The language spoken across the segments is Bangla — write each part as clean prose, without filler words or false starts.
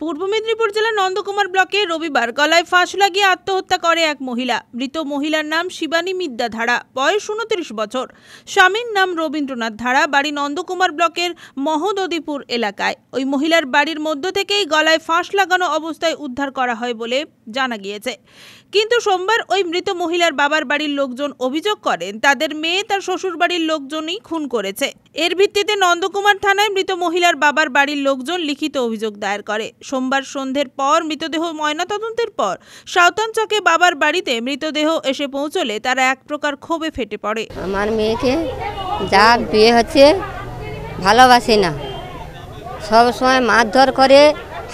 পূর্ব মেদিনীপুর জেলার নন্দকুমার ব্লকে রবিবার গলায় ফাঁস লাগিয়ে আত্মহত্যা করে এক মহিলা। মৃত মহিলার নাম শিবানী মিদ্যা ধারা, বয়স 29 বছর। স্বামীর নাম রবীন্দ্রনাথ ধারা, বাড়ি নন্দকুমার ব্লকের মহোদদিপুর এলাকায়। ওই মহিলার বাড়ির মধ্য থেকেই গলায় ফাঁস লাগানো অবস্থায় উদ্ধার করা হয় বলে জানা গিয়েছে। কিন্তু সোমবার ওই মৃত মহিলার বাবার বাড়ির লোকজন অভিযোগ করেন তাদের মেয়ে তার শ্বশুর বাড়ির লোকজনই খুন করেছে। এর ভিত্তিতে নন্দকুমার থানায় মৃত মহিলার বাবার বাড়ির লোকজন লিখিত অভিযোগ দায়ের করে। সোমবার সন্ধ্যের পর মৃতদেহ ময়নাতদন্তের পর সাঁওতানচকে বাবার বাড়িতে মৃতদেহ এসে পৌঁছলে তারা এক প্রকার ক্ষোভে ফেটে পড়ে। আমার মেয়েকে যা বিয়ে হচ্ছে ভালোবাসে না, সবসময় মারধর করে,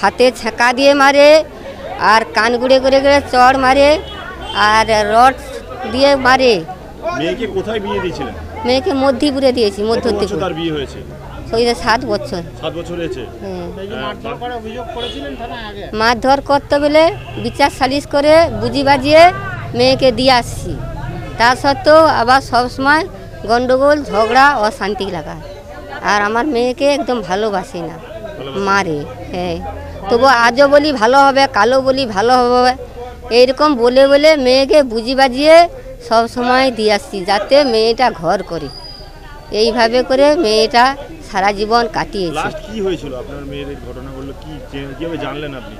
হাতে ছেঁকা দিয়ে মারে, আর কান গুড়ে করে করে চড় মারে, আর রড দিয়ে মারে। মেয়েকে কোথায় বিয়ে দিয়েছিলেন? মেয়েকে মধ্যপুরে দিয়েছি। মধ্যপুরে তার বিয়ে হয়েছে 7 বছর। 7 বছর হয়েছে। মারধর করতে বলে বিচার সালিশ করে বুঝি বাজিয়ে মেয়েকে দিয়ে আসছি। তা সত্ত্বেও আবার সবসময় গন্ডগোল, ঝগড়া, অশান্তি লাগায়। আর আমার মেয়েকে একদম ভালোবাসে না, মারে। হ্যাঁ, তবু আজও বলি ভালো হবে, কালো বলি ভালো হবে, এইরকম বলে বলে মেয়েকে বুঝি বাজিয়ে সব সময় দিয়ে আসছি যাতে মেয়েটা ঘর করে। এইভাবে করে মেয়েটা সারা জীবন কাটিয়েছে। লাস্ট কি হয়েছিল আপনার মেয়ের ঘটনা বললো, কিভাবে জানলেন আপনি?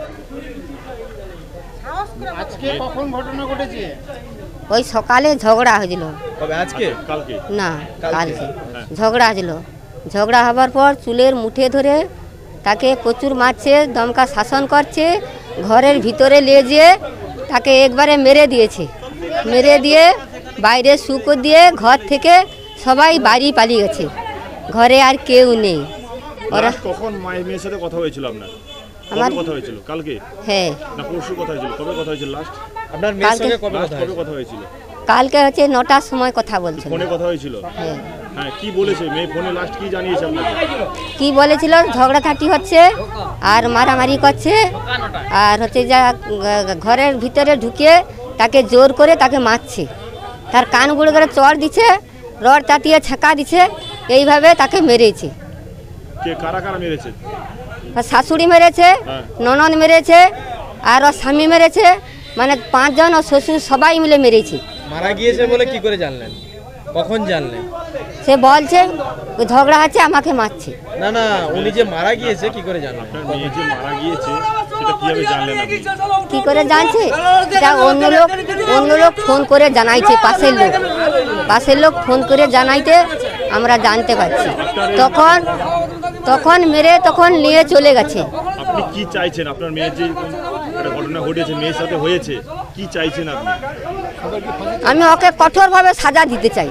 আজকে কখন ঘটনা ঘটেছে? ওই সকালে ঝগড়া হয়েছিল। কবে? আজকে? কালকে না, কালকে ঝগড়া হয়েছিল। ঝগড়া হবার পর চুলের মুঠে ধরে তাকে প্রচুর মারছে, দমকা শাসন করছে, ঘরের ভিতরে নিয়ে যেয়ে তাকে একবারে মেরে দিয়েছে। মেরে দিয়ে বাইরে শুকো দিয়ে ঘর থেকে সবাই বাড়ি পালিয়ে গেছে, ঘরে আর কেউ নেই। ওরা কখন মেয়ের সাথে কথা হয়েছিল আপনার? আমার কথা হয়েছিল কালকে? হ্যাঁ। না পরশু কথা হয়েছিল? কবে কথা হয়েছিল লাস্ট আপনার মেয়ের সাথে? কবে কথা হয়েছিল? কালকে হচ্ছে 9টার সময় কথা বলছিল। ফোনে কথা হয়েছিল? হ্যাঁ। হ্যাঁ, কি বলেছে মেয়ে ফোনে লাস্ট কি জানিয়েছে আপনাকে? কি বলেছিল, ঝগড়াঝাটি হচ্ছে আর মারামারি করছে, আর হচ্ছে যা ঘরের ভিতরে ঢুকে তাকে জোর করে তাকে মারছে, তার কান গুঁড়ো করে চড় দিচ্ছে, রড তাতিয়ে ছেঁকা দিচ্ছে, এইভাবে তাকে মেরেছে। কে কারা কারা মেরেছে? শাশুড়ি মেরেছে, ননদ মেরেছে, আর ওর স্বামী মেরেছে, মানে 5 জন, ও শ্বশুর সবাই মিলে মেরেছে। মারা গিয়েছে বলে কি করে জানলেন? কখন জানলেন? সে বলছে ঝগড়া আছে আমাকে মারছে। না না, উনি যে মারা গিয়েছে কি করে জানলেন? আপনার মেয়ে যে মারা গিয়েছে সেটা কিভাবে জানলেন আপনি? কি করে জানছে? এটা অন্য লোক ফোন করে জানাইছে, পাশের লোক ফোন করে জানাইতে আমরা জানতে পারছি। তখন মেরে তখন নিয়ে চলে গেছে। আপনি কি চাইছেন? আপনার মেয়ের যে ঘটনা ঘটেছে মেয়ের সাথে হয়েছে, কি চাইছেন আপনি? আমি ওকে কঠোরভাবে সাজা দিতে চাই।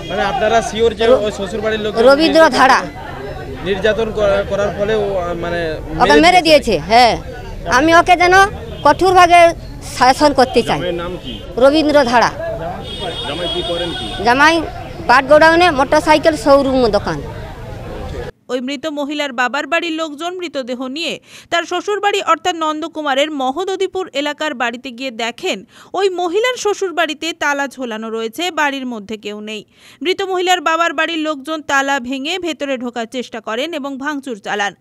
মানে আপনারা শিওর যে ওই শ্বশুর বাড়ির লোক রবীন্দ্র ধারা নির্যাতন করার ফলে মানে ওকে মেরে দিয়েছে? হ্যাঁ, আমি ওকে যেন কঠোরভাবে শাসন করতে চাই। নাম কি? রবীন্দ্র ধারা। জামাই কি করেন? কি জামাই পাট গোডাউনে মোটরসাইকেল শোরুম দোকান। ওই মৃত মহিলার বাবার বাড়ির লোকজন মৃতদেহ নিয়ে তার শ্বশুর বাড়ি অর্থাৎ নন্দকুমারের মহোদদিপুর এলাকার বাড়িতে গিয়ে দেখেন ওই মহিলার শ্বশুর বাড়িতে তালা ঝোলানো রয়েছে, বাড়ির মধ্যে কেউ নেই। মৃত মহিলার বাবার বাড়ির লোকজন তালা ভেঙে ভেতরে ঢোকার চেষ্টা করেন এবং ভাঙচুর চালান।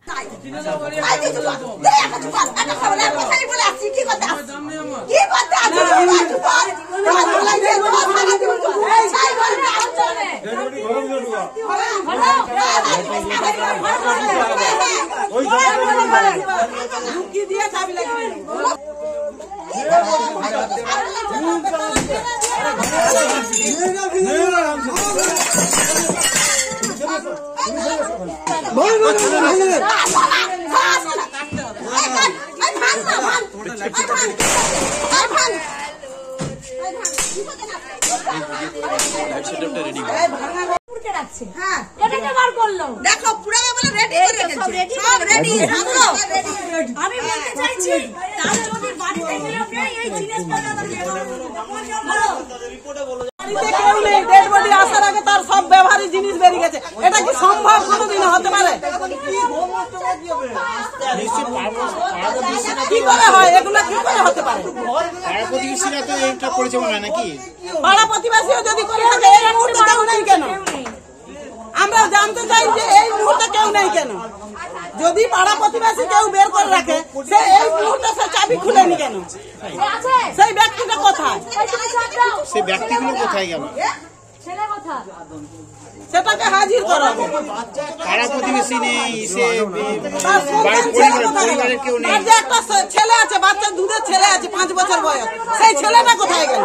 দেখো পুরো বলে রেডি করে রেখেছে, সব রেডি। আমি বলতে চাইছি তার যদি বাড়িতে কেউ নেই এই জিনিসপত্র বাড়িতে কেউ নেই, ডেড বডি আসার আগে তার সব ব্যবহারী জিনিস বেরিয়ে গেছে, এটা কি সম্ভব? কোনোদিন হতে পারে? কি করে হয় এগুলো? কি করে হতে পারে? পাড়া প্রতিবেশীরা তো এটা করেছে মনে হয় নাকি? পাড়া প্রতিবেশীও যদি করে থাকে এই মুহূর্তে কেউ নেই কেন? আমরা জানতে চাই যে এই মুহূর্তে কেউ নেই কেন? যদি পাড়া প্রতিবেশী কেউ বের করে রাখে, সে এই মুহূর্তে সে চাবি খুলেনি কেন? সেই ব্যক্তিটা কোথায়? সেই ব্যক্তিগুলো কোথায় গেল? সেটাকে হাজির করাবো। পাড়া প্রতিবেশী নেই, সে তার সন্তান ছেলে কোথায় গেল? পরিবারের কেউ নেই। তার যে একটা ছেলে আছে, বাচ্চা দুধের ছেলে আছে 5 বছর বয়স, সেই ছেলেটা কোথায় গেল?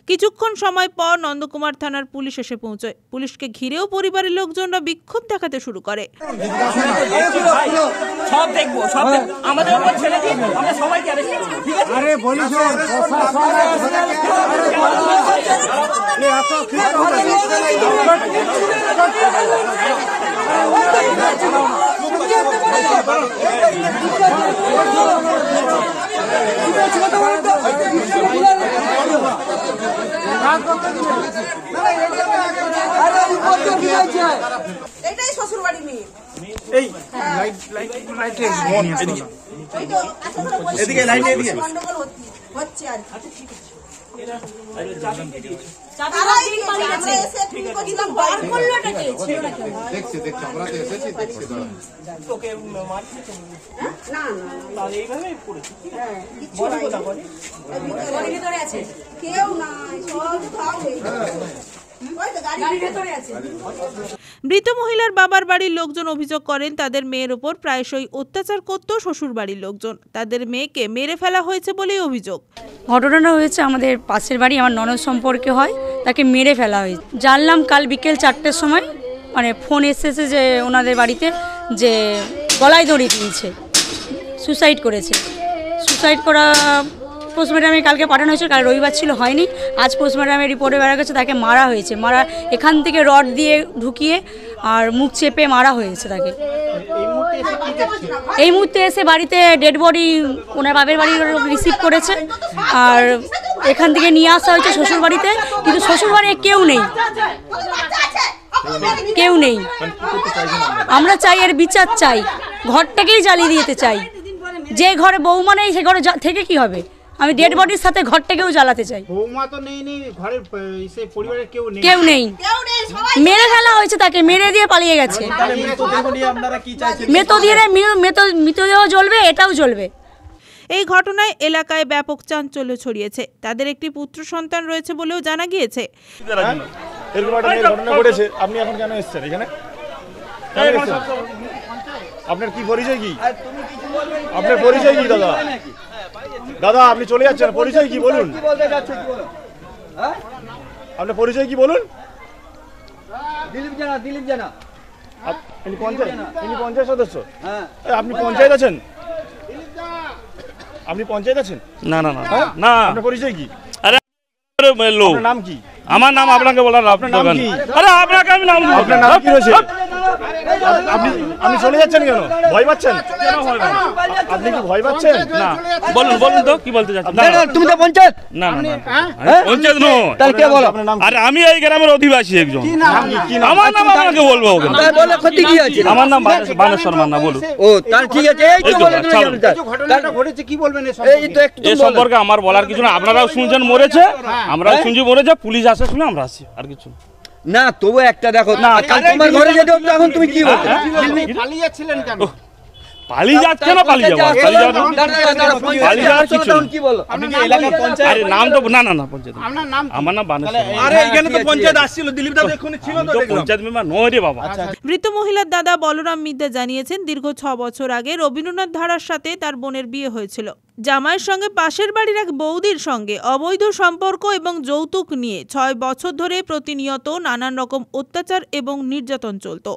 কিছুক্ষণ সময় পর নন্দকুমার থানার পুলিশ এসে পৌঁছয়। পুলিশকে ঘিরেও পরিবারের লোকজনরা বিক্ষোভ দেখাতে শুরু করে। সব দেখবো, সব আমাদের উপর ছেড়ে দিন, আমরা সবাইকে অ্যারেস্ট করব, ঠিক আছে? আরে বলিস এটাই শ্বশুর বাড়ি মেয়ে। এদিকে লাইনে এদিকে হচ্ছে আর কেউ নাই, মৃত মহিলার বাবার বাড়ির লোকজন অভিযোগ করেন তাদের মেয়ের ওপর প্রায়শই অত্যাচার করত শ্বশুর বাড়ির লোকজন। তাদের মেয়েকে মেরে ফেলা হয়েছে বলেই অভিযোগ। ঘটনাটা হয়েছে আমাদের পাশের বাড়ি, আমার ননদ সম্পর্কে হয়, তাকে মেরে ফেলা হয়েছে। জানলাম কাল বিকেল 4টের সময়, মানে ফোন এসেছে যে ওনাদের বাড়িতে যে গলায় দড়ি দিয়েছে, সুসাইড করেছে। সুসাইড করা পোস্টমর্টমে কালকে পাঠানো হয়েছিল, কাল রবিবার ছিল, হয়নি। আজ পোস্টমর্টমের রিপোর্টে বেড়া গেছে তাকে মারা হয়েছে। মারা এখান থেকে রড দিয়ে ঢুকিয়ে আর মুখ চেপে মারা হয়েছে তাকে। এই মুহূর্তে এসে বাড়িতে ডেড বডি ওনার বাপের বাড়ির রিসিভ করেছে, আর এখান থেকে নিয়ে আসা হয়েছে শ্বশুর বাড়িতে। কিন্তু শ্বশুর বাড়ি কেউ নেই, কেউ নেই। আমরা চাই এর বিচার চাই, ঘরটাকেই জ্বালিয়ে দিতে চাই। যে ঘরে বৌমা নেই সে ঘরে থেকে কি হবে? আমি ডেড বডির সাথে ঘরটাকেও জ্বালাতে চাই। বৌমা তো নেই, ঘরের সেই পরিবারের কেউ নেই, কেউ নেই। মেরে ফেলা হয়েছে তাকে, মেরে দিয়ে পালিয়ে গেছে। মৃতদেহ জ্বলবে, এটাও জ্বলবে। এই ঘটনায় এলাকায় ব্যাপক চাঞ্চল্য ছড়িয়েছে। তাদের একটি পুত্র সন্তান রয়েছে বলেও জানা গিয়েছে। এরকম একটা ঘটনা ঘটেছে, আপনি এখন কেন এসেছেন এখানে? আপনার কি পরিচয় কি? আপনার পরিচয় কি দাদা? দাদা আপনি চলে যাচ্ছেন, পরিচয় কি বলুন? আপনার পরিচয় কি বলুন? দিলীপ জানা। ইনি পঞ্চায়েত সদস্য? আপনি পঞ্চায়েত আছেন? আপনি পঞ্চায়েত আছেন? না না না না। আপনার পরিচয় কি? আরে লোক নাম কি? আমার নাম আপনাকে বলার আপনার নাম কি? আরে আপনাকে আমি নাম আপনার নাম কি রয়েছে? আপনি চলে যাচ্ছেন কেন? ভয় পাচ্ছেন? আপনি কি ভয় পাচ্ছেন? না বলুন বলুন তো কি বলতে চাচ্ছেন? তুমি তো পঞ্চায়েত? না না পঞ্চায়েত নয়। তাহলে কে বলো? আরে আমি এই গ্রামের অধিবাসী একজন। আমার নাম আপনাকে বলবো ওকে। বলে ক্ষতি কি আছে? আমার নাম বানেশ্বর মান্না। বলুন। ও তাহলে ঠিক আছে, এই তো বলে দিলাম। ঘটনাটা ঘটেছে কি বলবেন এই তো একটু এই সম্পর্কে আমার বলার কিছু না। আপনারাও শুনছেন মরেছে, আমরাও শুনছি মরেছে, পুলিশ আসে শুনে আমরা আসি, আর কিছু না। তবু একটা দেখো না, কাল তোমার ঘরে যেতে হতো, এখন তুমি কি বলতে? পালিয়ে যাচ্ছিলেন কেন? পালিয়ে যাচ্ছে না, পালিয়ে যাবো? পালিয়ে যাওয়ার কিছু কি বলো? আপনি কি এলাকার পঞ্চায়েত? আরে নাম তো না না না পঞ্চায়েত। আপনার নাম? আমার নাম বানেশ্বর। আরে এখানে তো পঞ্চায়েত আসছিল, দিলীপ দাদা এখানে ছিল তো, দেখলাম। পঞ্চায়েত মেম্বার নয় রে বাবা। মৃত মহিলার দাদা বলরাম মিদ্যা জানিয়েছেন দীর্ঘ 6 বছর আগে রবীন্দ্রনাথ ধারার সাথে তার বোনের বিয়ে হয়েছিল। জামাইয়ের সঙ্গে পাশের বাড়ির এক বৌদির সঙ্গে অবৈধ সম্পর্ক এবং যৌতুক নিয়ে 6 বছর ধরে প্রতিনিয়ত নানান রকম অত্যাচার এবং নির্যাতন চলত।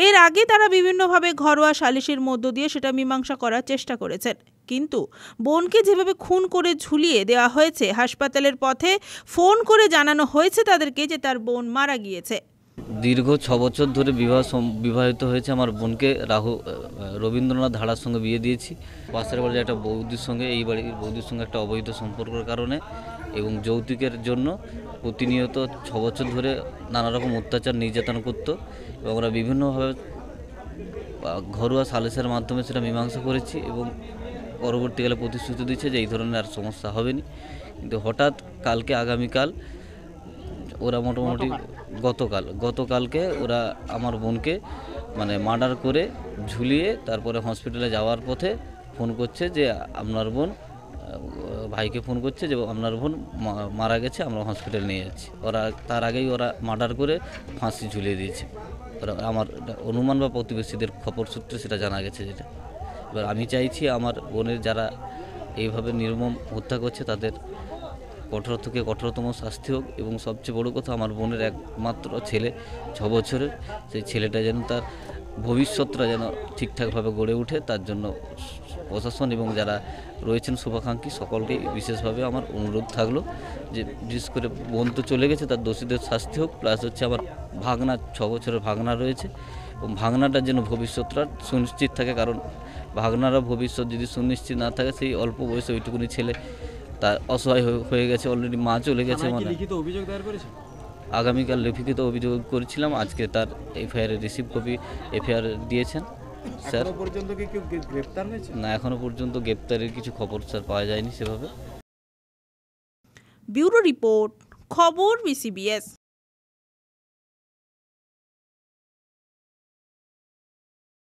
এর আগে তারা বিভিন্নভাবে ঘরোয়া সালিসের মধ্য দিয়ে সেটা মীমাংসা করার চেষ্টা করেছেন। কিন্তু বোনকে যেভাবে খুন করে ঝুলিয়ে দেওয়া হয়েছে, হাসপাতালের পথে ফোন করে জানানো হয়েছে তাদেরকে যে তার বোন মারা গিয়েছে। দীর্ঘ 6 বছর ধরে বিবাহিত হয়েছে আমার বোনকে রবীন্দ্রনাথ ধারার সঙ্গে বিয়ে দিয়েছি। পাশের বাড়ির একটা বৌদির সঙ্গে, এই বাড়ির বৌদির সঙ্গে একটা অবৈধ সম্পর্কের কারণে এবং যৌতুকের জন্য প্রতিনিয়ত 6 বছর ধরে নানা রকম অত্যাচার নির্যাতন করত এবং আমরা বিভিন্নভাবে ঘরোয়া সালিসের মাধ্যমে সেটা মীমাংসা করেছি এবং পরবর্তীকালে প্রতিশ্রুতি দিচ্ছে যে এই ধরনের আর সমস্যা হবে না। কিন্তু হঠাৎ আগামীকাল ওরা মোটামুটি গতকালকে ওরা আমার বোনকে মানে মার্ডার করে ঝুলিয়ে তারপরে হসপিটালে যাওয়ার পথে ফোন করছে যে আপনার বোন, ভাইকে ফোন করছে যে আপনার বোন মারা গেছে, আমরা হসপিটাল নিয়ে যাচ্ছি। ওরা তার আগেই ওরা মার্ডার করে ফাঁসি ঝুলিয়ে দিয়েছে। ওরা আমার অনুমান বা প্রতিবেশীদের খবর সূত্রে সেটা জানা গেছে যেটা। এবার আমি চাইছি আমার বোনের যারা এইভাবে নির্মম হত্যা করছে তাদের কঠোর থেকে কঠোরতম শাস্তি হোক, এবং সবচেয়ে বড় কথা আমার বোনের একমাত্র ছেলে 6 বছরের, সেই ছেলেটা যেন তার ভবিষ্যৎটা যেন ঠিকঠাকভাবে গড়ে ওঠে, তার জন্য প্রশাসন এবং যারা রয়েছেন শুভাকাঙ্ক্ষী সকলকে বিশেষভাবে আমার অনুরোধ থাকলো যে বিশেষ করে বোন তো চলে গেছে, তার দোষীদের শাস্তি হোক, প্লাস হচ্ছে আমার ভাগনা 6 বছরের ভাগনা রয়েছে, এবং ভাগনাটার যেন ভবিষ্যৎটা সুনিশ্চিত থাকে। কারণ ভাগনারা ভবিষ্যৎ যদি সুনিশ্চিত না থাকে, সেই অল্প বয়সে ওইটুকুনি ছেলে তার অসহায় হয়ে গেছে, অলরেডি মা চলে গেছে। মানে লিখিত অভিযোগ দায়ের করেছে, আগামীকাল লিখিত অভিযোগ করেছিলাম, আজকে তার এফআইআর রিসিভ কপি এফআইআর দিয়েছেন স্যার। এখনো পর্যন্ত কি কেউ গ্রেফতার হয়েছে? না, এখনো পর্যন্ত গ্রেপ্তারের কিছু খবর স্যার পাওয়া যায়নি সেভাবে। ব্যুরো রিপোর্ট, খবর BCBS।